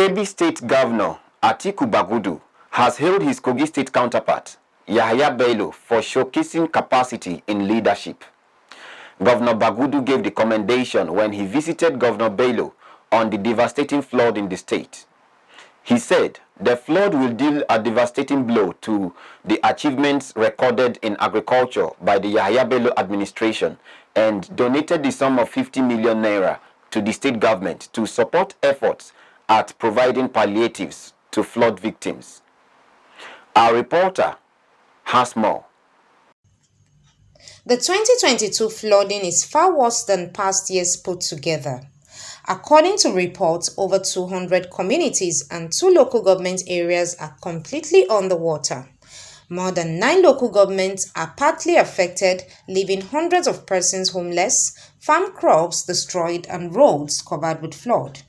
Kebbi State Governor Bagudu has hailed his Kogi State counterpart, Bello, for showcasing capacity in leadership. Governor Bagudu gave the commendation when he visited Governor Bello on the devastating flood in the state. He said the flood will deal a devastating blow to the achievements recorded in agriculture by the Bello administration and donated the sum of 50 million naira to the state government to support efforts at providing palliatives to flood victims. Our reporter has more. The 2022 flooding is far worse than past years put together. According to reports, over 200 communities and 2 local government areas are completely underwater. More than 9 local governments are partly affected, leaving hundreds of persons homeless, farm crops destroyed, and roads covered with flood.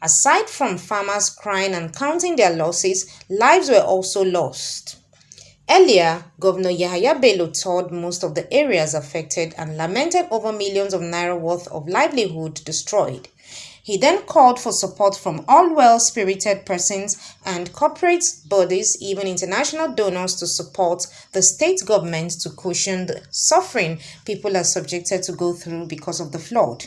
Aside from farmers crying and counting their losses, lives were also lost. Earlier, Governor Bello toured most of the areas affected and lamented over millions of naira worth of livelihood destroyed. He then called for support from all well-spirited persons and corporate bodies, even international donors, to support the state government to cushion the suffering people are subjected to go through because of the flood.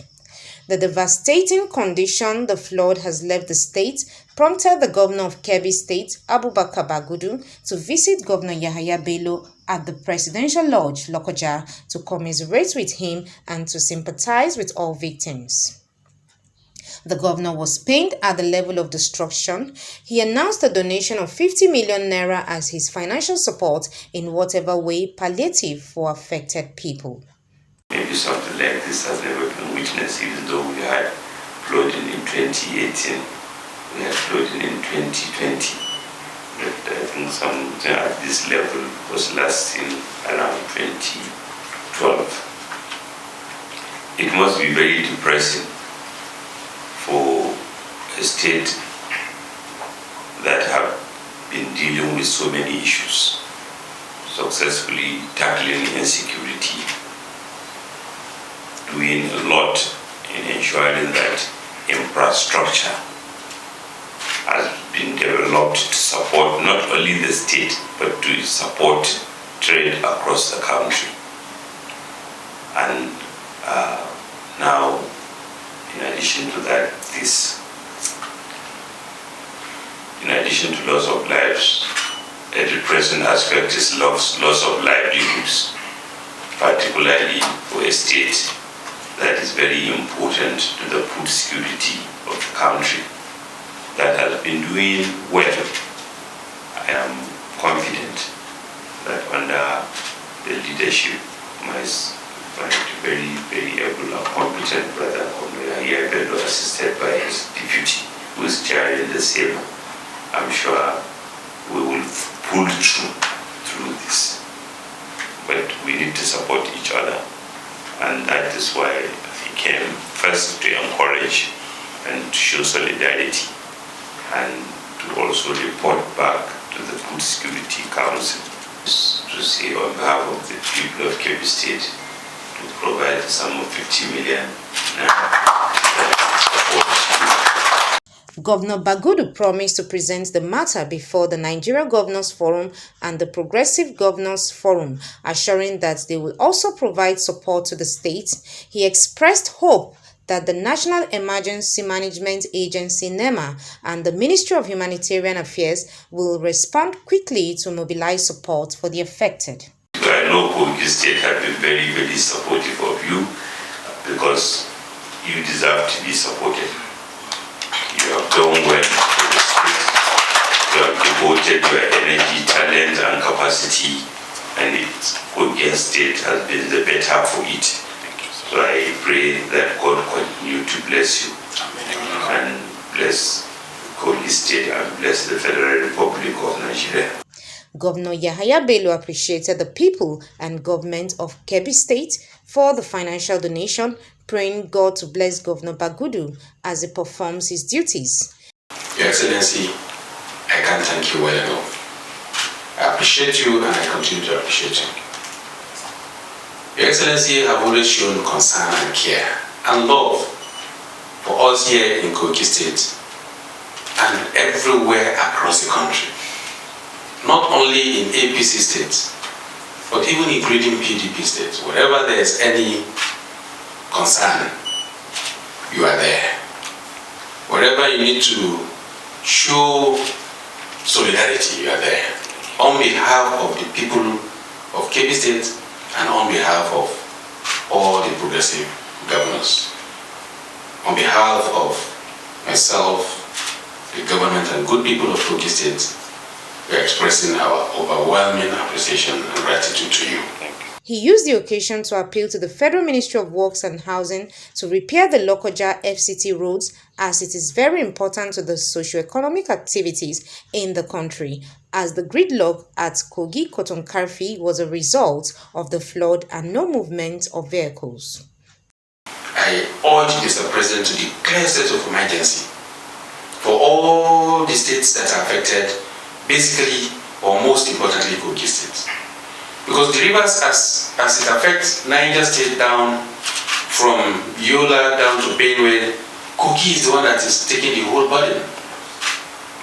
The devastating condition the flood has left the state prompted the governor of Kebbi State, Abubakar Bagudu, to visit Governor Bello at the Presidential Lodge, Lokoja, to commiserate with him and to sympathize with all victims. The governor was pained at the level of destruction. He announced a donation of 50 million naira as his financial support in whatever way palliative for affected people. Maybe something like this has never been witnessed, even though we had flooding in 2018, we had flooding in 2020. But I think something at this level was last seen around 2012. It must be very depressing for a state that have been dealing with so many issues, successfully tackling insecurity, doing a lot in ensuring that infrastructure has been developed to support not only the state but to support trade across the country. And now, in addition to that, in addition to loss of lives, a depressing aspect is loss of livelihoods, particularly for a state that is very important to the food security of the country, that has been doing well. I am confident that under the leadership of my very, very able and competent brother, Bello, assisted by his deputy, who is chairing the same, I'm sure we will pull through this. But we need to support each other. And that is why I came first to encourage and to show solidarity, and to also report back to the Food Security Council to say on behalf of the people of Kebbi State to provide a sum of 50 million. Governor Bagudu promised to present the matter before the Nigeria Governors Forum and the Progressive Governors Forum, assuring that they will also provide support to the state. He expressed hope that the National Emergency Management Agency (NEMA) and the Ministry of Humanitarian Affairs will respond quickly to mobilize support for the affected. I know Kogi State have been very, very supportive of you because you deserve to be supported. You have done well for the state. You have devoted your energy, talent, and capacity, and Kogi State has been the better for it. So I pray that God continue to bless you and bless Kogi State and bless the Federal Republic of Nigeria. Governor Bello appreciated the people and government of Kebbi State for the financial donation, praying God to bless Governor Bagudu as he performs his duties. Your Excellency, I can't thank you well enough. I appreciate you and I continue to appreciate you. Your Excellency, I have always shown concern and care and love for us here in Kogi State and everywhere across the country. Not only in APC states, but even including PDP states. Wherever there is any concern, you are there. Wherever you need to show solidarity, you are there. On behalf of the people of Kebbi State and on behalf of all the progressive governors. On behalf of myself, the government and good people of Kogi State, we are expressing our overwhelming appreciation and gratitude to you. He used the occasion to appeal to the Federal Ministry of Works and Housing to repair the Lokoja FCT roads, as it is very important to the socio-economic activities in the country, as the gridlock at Kogi Kotonkarfi was a result of the flood and no movement of vehicles. I urge Mr. President to declare state of emergency for all the states that are affected, basically or most importantly Kogi State. Because the rivers, as it affects Niger State down from Yola down to Benue, Kogi is the one that is taking the whole burden.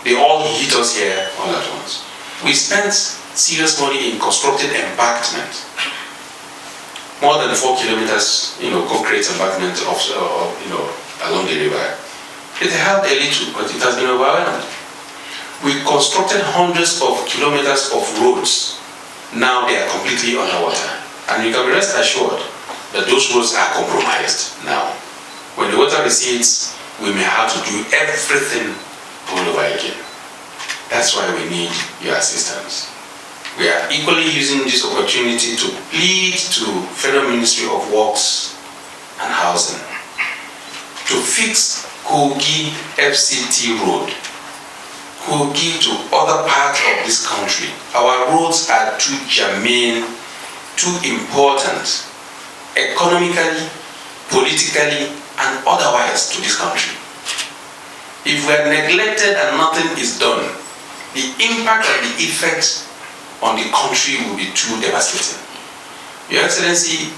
They all hit us here all at once. We spent serious money in constructed embankment. More than 4 kilometers, concrete embankment along the river. It helped a little, but it has been overwhelmed. We constructed hundreds of kilometers of roads. Now they are completely underwater. And you can be rest assured that those roads are compromised now. When the water recedes, we may have to do everything all over again. That's why we need your assistance. We are equally using this opportunity to plead to Federal Ministry of Works and Housing to fix Kogi FCT Road, Kogi to other parts of this country. Our roads are too germane, too important, economically, politically, and otherwise to this country. If we are neglected and nothing is done, the impact and the effect on the country will be too devastating. Your Excellency,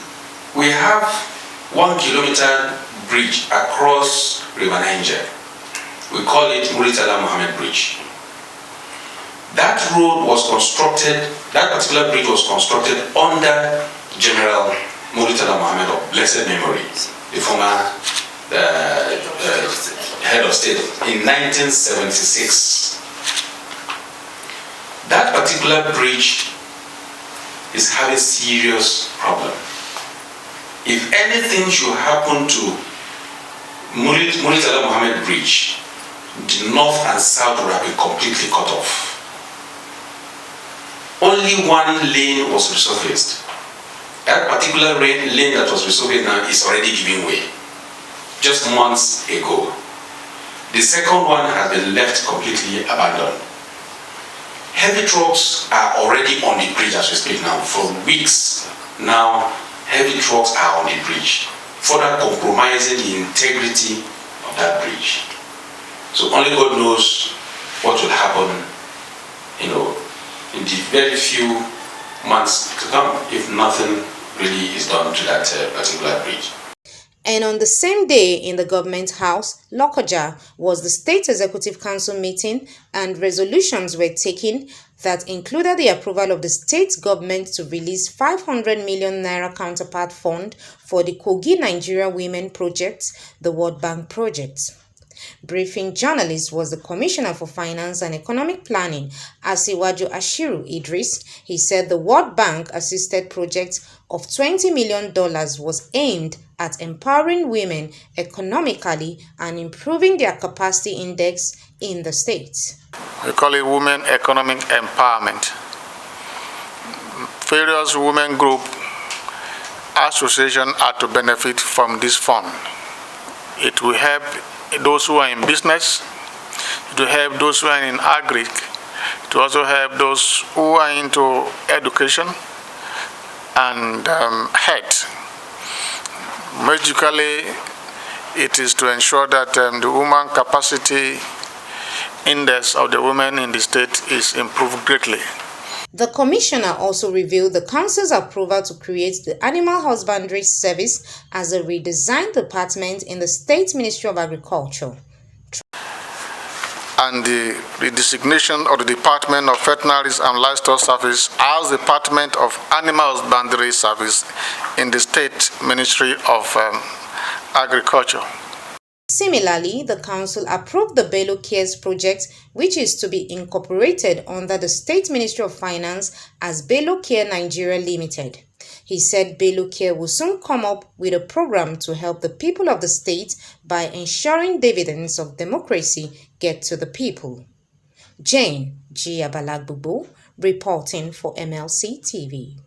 we have 1 kilometer bridge across River Niger. We call it Muritala Mohammed Bridge. That road was constructed, that particular bridge was constructed under General Muritala Mohammed of blessed memory, the former head of state, in 1976. That particular bridge is having serious problem. If anything should happen to Muritala Mohammed Bridge, the north and south would have been completely cut off. Only one lane was resurfaced. That particular lane that was resurfaced now is already giving way, just months ago. The second one has been left completely abandoned. Heavy trucks are already on the bridge as we speak now. For weeks now, heavy trucks are on the bridge, further compromising the integrity of that bridge. So only God knows what will happen, in the very few months to come if nothing really is done to that particular bridge. And on the same day in the government house, Lokoja, was the State Executive Council meeting, and resolutions were taken that included the approval of the state government to release 500 million naira counterpart fund for the Kogi Nigeria Women Project, the World Bank project. Briefing journalists was the Commissioner for Finance and Economic Planning, Asiwaju Ashiru Idris. He said the World Bank assisted project of $20 million was aimed at empowering women economically and improving their capacity index in the state. We call it Women Economic Empowerment. Various women group associations are to benefit from this fund. It will help those who are in business, it will help those who are in agri, it will also help those who are into education and health. Magically, it is to ensure that the woman capacity index of the women in the state is improved greatly. The Commissioner also revealed the Council's approval to create the Animal Husbandry Service as a redesigned department in the State Ministry of Agriculture. and the redesignation of the Department of Veterinary and Livestock Service as Department of Animal Husbandry Service in the State Ministry of Agriculture. Similarly, the council approved the Bello Cares project, which is to be incorporated under the State Ministry of Finance as Bello Care Nigeria Limited. He said Bello Care will soon come up with a program to help the people of the state by ensuring dividends of democracy get to the people. Jane G. Abalagbubu, reporting for MLC TV.